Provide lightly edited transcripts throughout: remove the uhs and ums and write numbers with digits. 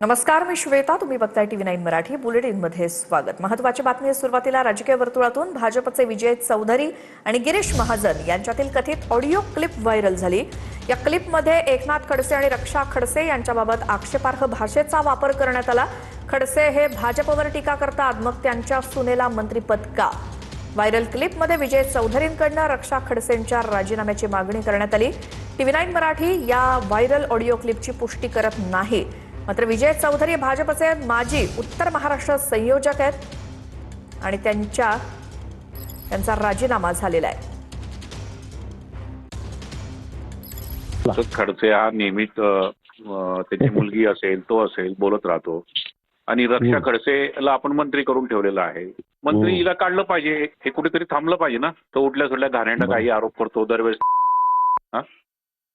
नमस्कार, मी श्वेता. तुम्ही बघताय TV9 मराठी. बुलेटिनमध्ये स्वागत. महत्त्वाची बातमी. सुरुवातीला राजकीय वर्तुळातून भाजपचे विजय चौधरी आणि गिरीश महाजन यांच्यातील कथित ऑडिओ क्लिप व्हायरल झाली. या क्लिपमध्ये एकनाथ खडसे आणि रक्षा खडसे यांच्याबाबत आक्षेपार्ह भाषेचा वापर करण्यात आला. खडसे हे भाजपवर टीका करतात, मग त्यांच्या सुनेला मंत्रिपद का? व्हायरल क्लिपमध्ये विजय चौधरींकडून रक्षा खडसेंच्या राजीनाम्याची मागणी करण्यात आली. TV9 मराठी या व्हायरल ऑडिओ क्लिपची पुष्टी करत नाही. मात्र विजय चौधरी भाजपचे माजी उत्तर महाराष्ट्र संयोजक आहेत आणि त्यांचा राजीनामा झालेला आहे. खडसे हा नेहमीच त्याची मुलगी असेल, तो असेल, बोलत राहतो. आणि रक्षा खडसेला आपण मंत्री करून ठेवलेला आहे. मंत्री हिला काढलं पाहिजे, हे कुठेतरी थांबलं पाहिजे ना. तो उठल्या सुटल्या घाणेरडा काही आरोप करतो दरवेळेस.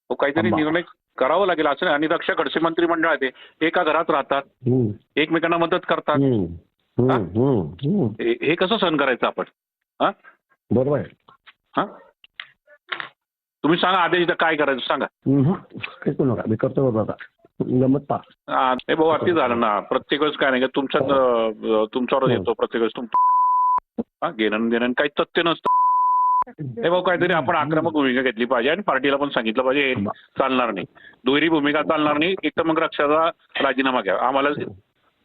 तो काहीतरी निर्णय करावा लागेल असं. आणि रक्षा खडसे मंत्रिमंडळात एका घरात राहतात, एकमेकांना मदत करतात. हे कसं सहन करायचं आपण? बरोबर आहे. हा, तुम्ही सांगा आदेश काय करायचं सांगा. काही करू नका, मी करतो बाबा. गमत पा हे भाऊ अति झालं ना. प्रत्येक वेळेस काय नाही का तुमच्यावर येतो. प्रत्येक वेळेस घेणं देणं काही तथ्य नसतं. हे भाऊ काहीतरी आपण आक्रमक भूमिका घेतली पाहिजे आणि पार्टीला पण सांगितलं पाहिजे हे चालणार नाही, दुहेरी भूमिका चालणार नाही. एक तर मग रक्षाचा राजीनामा घ्या, आम्हाला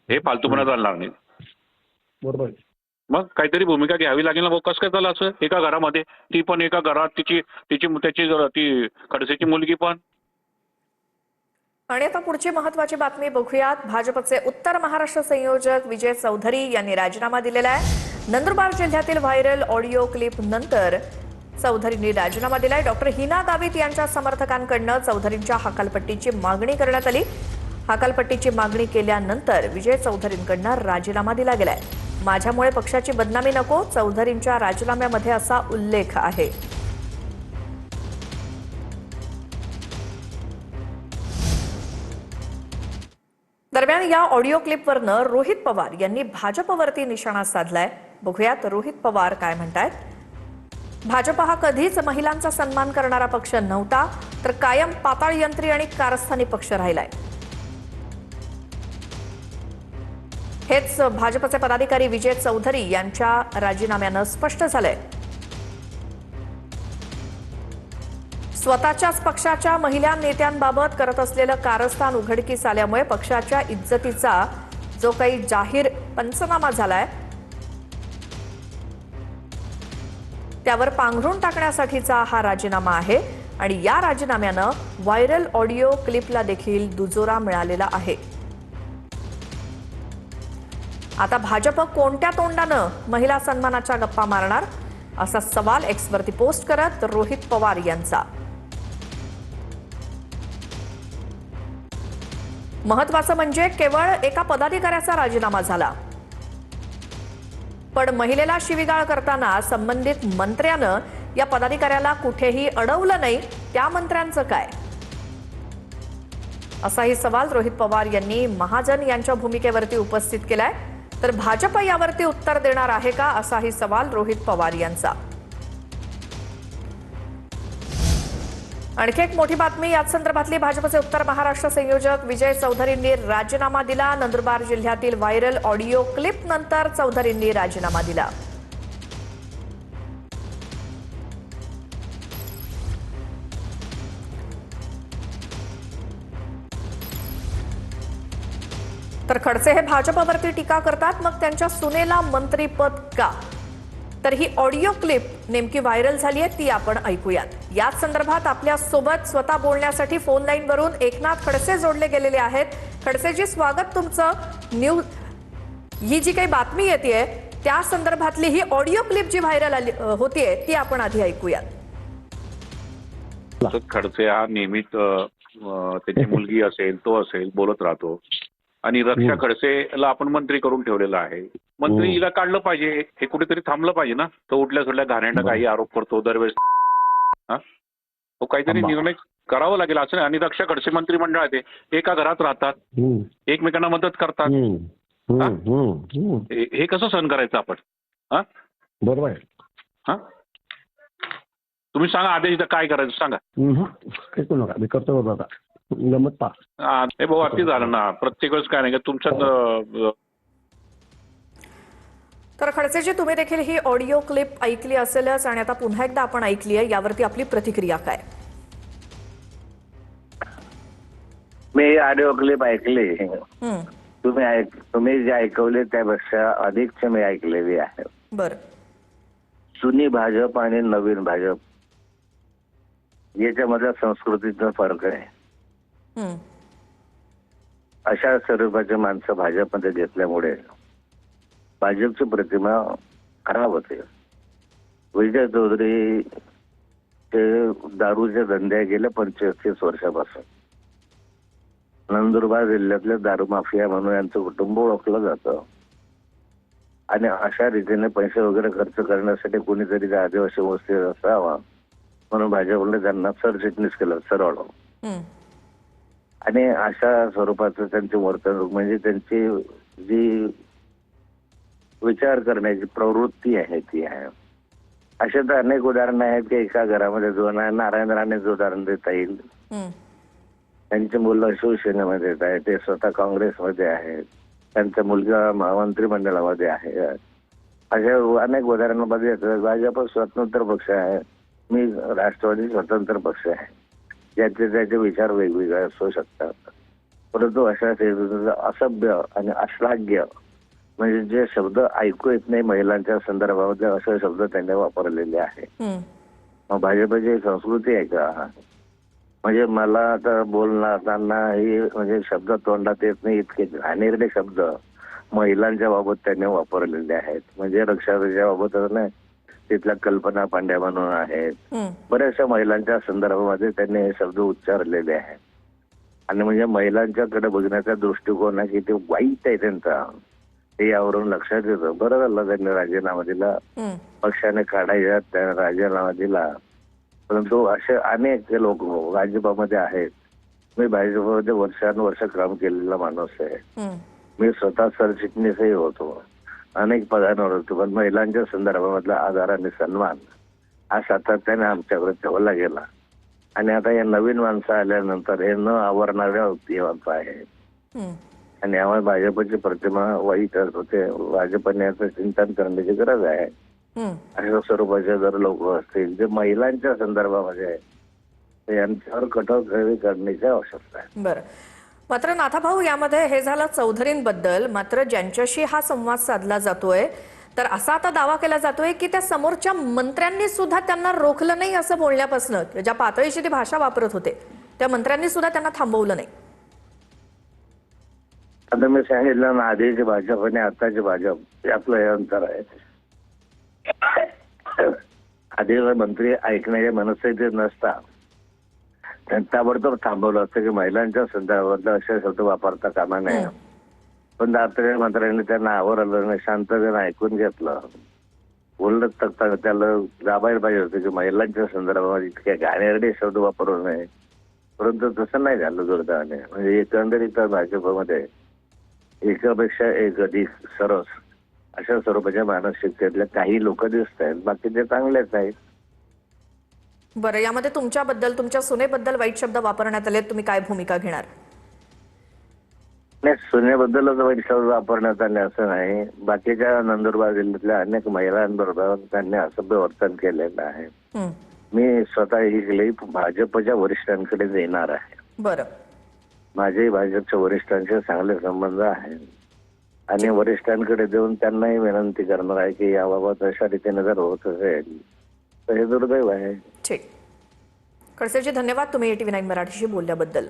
हे फालतूपणा चालणार नाही. बरोबर. मग काहीतरी भूमिका घ्यावी लागेल ना भाऊ. कसं काय झालं असं एका घरामध्ये? ती पण एका घरात, ती खडसेची मुलगी पण. आणि आता पुढची महत्त्वाची बातमी बघूयात. भाजपचे उत्तर महाराष्ट्र संयोजक विजय चौधरी यांनी राजीनामा दिलेला आहे. नंदुरबार जिल्ह्यातील व्हायरल ऑडिओ क्लिप नंतर चौधरींनी राजीनामा दिलाय. डॉक्टर हिना गावित यांच्या समर्थकांकडून चौधरींच्या हकालपट्टीची मागणी करण्यात आली. हकालपट्टीची मागणी केल्यानंतर विजय चौधरींकडून राजीनामा दिला गेलाय. माझ्यामुळे पक्षाची बदनामी नको, चौधरींच्या राजीनाम्यामध्ये असा उल्लेख आहे. दरम्यान या ऑडिओ क्लिपवरनं रोहित पवार यांनी भाजपवरती निशाणा साधलाय. बघूयात रोहित पवार काय म्हणतायत. भाजप हा कधीच महिलांचा सन्मान करणारा पक्ष नव्हता, तर कायम पाताळयंत्री आणि कारस्थानी पक्ष राहिलाय. हेच भाजपचे पदाधिकारी विजय चौधरी यांच्या राजीनाम्यानं स्पष्ट झालंय. स्वतःच्याच पक्षाच्या महिला नेत्यांबाबत करत असलेलं कारस्थान उघडकीस आल्यामुळे पक्षाच्या इज्जतीचा जो काही जाहीर पंचनामा झालाय त्यावर पांघरून टाकण्यासाठीचा हा राजीनामा आहे. आणि या राजीनाम्यानं व्हायरल ऑडिओ क्लिपला देखील दुजोरा मिळालेला आहे. आता भाजप कोणत्या तोंडानं महिला सन्मानाच्या गप्पा मारणार, असा सवाल एक्सवरती पोस्ट करत रोहित पवार यांचा. महत्वाचं म्हणजे केवळ एका पदाधिकाऱ्याचा राजीनामा झाला, पण महिलेला शिवीगाळ करताना संबंधित मंत्र्यानं या पदाधिकाऱ्याला कुठेही अडवलं नाही. त्या मंत्र्यांचं काय, असाही सवाल रोहित पवार यांनी महाजन यांच्या भूमिकेवरती उपस्थित केलाय. तर भाजप यावरती उत्तर देणार आहे का, असाही सवाल रोहित पवार यांचा. आणखी एक मोठी बातमी याच संदर्भातली. भाजपचे उत्तर महाराष्ट्र संयोजक विजय चौधरींनी राजीनामा दिला. नंदुरबार जिल्ह्यातील व्हायरल ऑडिओ क्लिप नंतर चौधरींनी राजीनामा दिला. तर खडसे हे भाजपवरती टीका करतात, मग त्यांच्या सुनेला मंत्रिपद का? तर ही ऑडिओ क्लिप नेमकी व्हायरल झाली आहे, ती आपण ऐकूयात. याच संदर्भात आपल्या सोबत स्वतः बोलण्यासाठी फोन लाईनवरून एकनाथ खडसे जोडले गेलेले आहेत. खडसेजी, स्वागत तुमचं. ही जी काही बातमी येते त्या संदर्भातली ही ऑडिओ क्लिप जी व्हायरल होतीये ती आपण आधी ऐकूयात. खडसे हा नेहमीच त्याची मुलगी असेल, तो असेल, बोलत राहतो. आणि रक्षा खडसेला आपण मंत्री करून ठेवलेला आहे. मंत्री हिला काढलं पाहिजे, हे कुठेतरी थांबलं पाहिजे ना. तो उठल्या सुटल्या घाणेरडा काही आरोप करतो दरवेळेस. तो काहीतरी निर्णय करावा लागेल असं. आणि रक्षा खडसे मंत्रिमंडळात एका घरात राहतात, एकमेकांना मदत करतात. हे कसं सहन करायचं आपण? बरोबर आहे. तुम्ही सांगा आदेश काय करायचं सांगा. काही करू नका, मी करतो बाबा. गमत पहा. हे भाऊ अति झालं ना, प्रत्येक वेळेस काय नाही का तुमच्या तर खडसेजी, तुम्ही देखील ही ऑडिओ क्लिप ऐकली असेलच आणि आता पुन्हा एकदा आपण ऐकली आहे, यावरती आपली प्रतिक्रिया काय? मी ऑडिओ क्लिप ऐकली. हं, तुम्ही जे ऐकवले त्यापेक्षा अधिकचे मी ऐकलेली आहे. बरं. जुनी भाजप आणि नवीन भाजप याच्यामधल्या संस्कृतीचा फरक आहे. हं, अशा स्वरूपाचे माणसं भाजपमध्ये घेतल्यामुळे भाजपची प्रतिमा खराब होते. विजय चौधरी ते दारूच्या धंद्या गेल्या 35 वर्षापासून नंदुरबार जिल्ह्यातले दारू माफिया म्हणून यांचं कुटुंब ओळखलं जातं. आणि अशा रीतीने पैसे वगैरे खर्च करण्यासाठी कोणीतरी त्या आदिवासी वस्तीत असावा म्हणून भाजपने त्यांना सरचिटणीस केलं सरळ. हं, आणि अशा स्वरूपाचं त्यांची वर्तणूक म्हणजे त्यांची जी विचार करण्याची प्रवृत्ती आहे ती आहे. असे तर अनेक उदाहरणं आहेत की एका घरामध्ये जो नारायण राणेचं उदाहरण देता येईल. हं, त्यांची मुलं शिवसेनेमध्ये येत आहे, ते स्वतः काँग्रेसमध्ये आहेत, त्यांचा मुलगा मंत्रिमंडळामध्ये आहे. अशा अनेक उदाहरणांमध्ये येतात. भाजप स्वतंत्र पक्ष आहे, मी राष्ट्रवादी स्वतंत्र पक्ष आहे. ज्याचे त्याचे विचार वेगवेगळे असू शकतात, परंतु अशा असभ्य आणि अश्लाघ्य म्हणजे जे शब्द ऐकू येत नाही महिलांच्या संदर्भामध्ये असे शब्द त्यांनी वापरलेले आहे. हं, मग भाजपची संस्कृती आहे का? म्हणजे मला आता बोलताना ही म्हणजे शब्द तोंडात येत नाही इतके घाणेरडे शब्द महिलांच्या बाबत त्यांनी वापरलेले आहेत. म्हणजे रक्षाच्या बाबत नाही, तिथल्या कल्पना पांड्या म्हणून आहेत, हं, बऱ्याचशा महिलांच्या संदर्भामध्ये त्यांनी हे शब्द उच्चारलेले आहेत. आणि म्हणजे महिलांच्याकडे बघण्याचा दृष्टिकोन आहे की ते वाईट आहे त्यांचा, हे यावरून लक्षात येतं. बरं झालं त्यांनी राजीनामा दिला, हं, पक्षाने काढायचा त्या राजीनामा दिला. परंतु असे अनेक लोक भाजपामध्ये आहेत. मी भाजपमध्ये वर्षानुवर्ष काम केलेला माणूस आहे. हं, मी स्वतः सरचिटणीसही होतो, अनेक पदांवर होतो. पण महिलांच्या संदर्भामधला आदर आणि सन्मान हा सातत्याने आमच्याकडे ठेवला गेला. आणि आता या नवीन माणसं आल्यानंतर हे न आवरणाऱ्या व्यक्तिमत्व आहे. हं, आणि यामुळे भाजपची प्रतिमा वाईट होते. भाजपने याचं चिंतन करण्याची गरज आहे. हं. अशा स्वरूपाचे जर लोक असतील जे महिलांच्या संदर्भामध्ये आहे, तर यांच्यावर कठोर कारवाई करण्याची आवश्यकता आहे. बरं. मात्र नाथाभाऊ, यामध्ये हे झालं चौधरींबद्दल. मात्र ज्यांच्याशी हा संवाद साधला जातोय, तर असा आता दावा केला जातोय की त्या समोरच्या मंत्र्यांनी सुद्धा त्यांना रोखलं नाही असं बोलण्यापासून, ज्या पातळीची ती भाषा वापरत होते त्या मंत्र्यांनी सुद्धा त्यांना थांबवलं नाही. आता मी सांगितलं ना, आधीचे भाजप आणि आताचे भाजप यातलं हे अंतर आहे. आधी मंत्री ऐकणारे मनस्थितीत नसता ताबडतोब थांबवलं असतं की महिलांच्या संदर्भात असे शब्द वापरता कामा नये. पण आता मंत्र्यांनी त्यांना आवरलं नाही, शांततेने ऐकून घेतलं. उलट तक्ता त्याला दाबायला पाहिजे होतं की महिलांच्या संदर्भात इतके घाणेरडे शब्द वापरू नये. परंतु तसं नाही झालं दुर्दैवाने. म्हणजे एकंदरीत भाजपमध्ये एकापेक्षा एक अधिक सरस अशा स्वरूपाच्या मानसिकतेतल्या काही लोक दिसत आहेत, बाकी ते चांगलेच आहेत. बरं, यामध्ये तुमच्याबद्दल, तुमच्या सुनेबद्दल वाईट शब्द वापरण्यात आले, तुम्ही काय भूमिका घेणार? नाही, सुनेबद्दलच वाईट शब्द वापरण्यात आले असं नाही. बाकीच्या नंदुरबार जिल्ह्यातल्या अनेक महिलांबरोबर त्यांनी असभ्य वर्तन केलेलं आहे. हं, मी स्वतः ही क्लिप भाजपच्या वरिष्ठांकडे देणार आहे. बरं. माझेही भाजपच्या वरिष्ठांशी चांगले संबंध आहेत आणि वरिष्ठांकडे देऊन त्यांनाही विनंती करणार आहे की याबाबत अशा रीतीने जर होत असेल तर हे दुर्दैव आहे. ठीक. खडसेजी, धन्यवाद तुम्ही ATV9 मराठीशी बोलल्याबद्दल.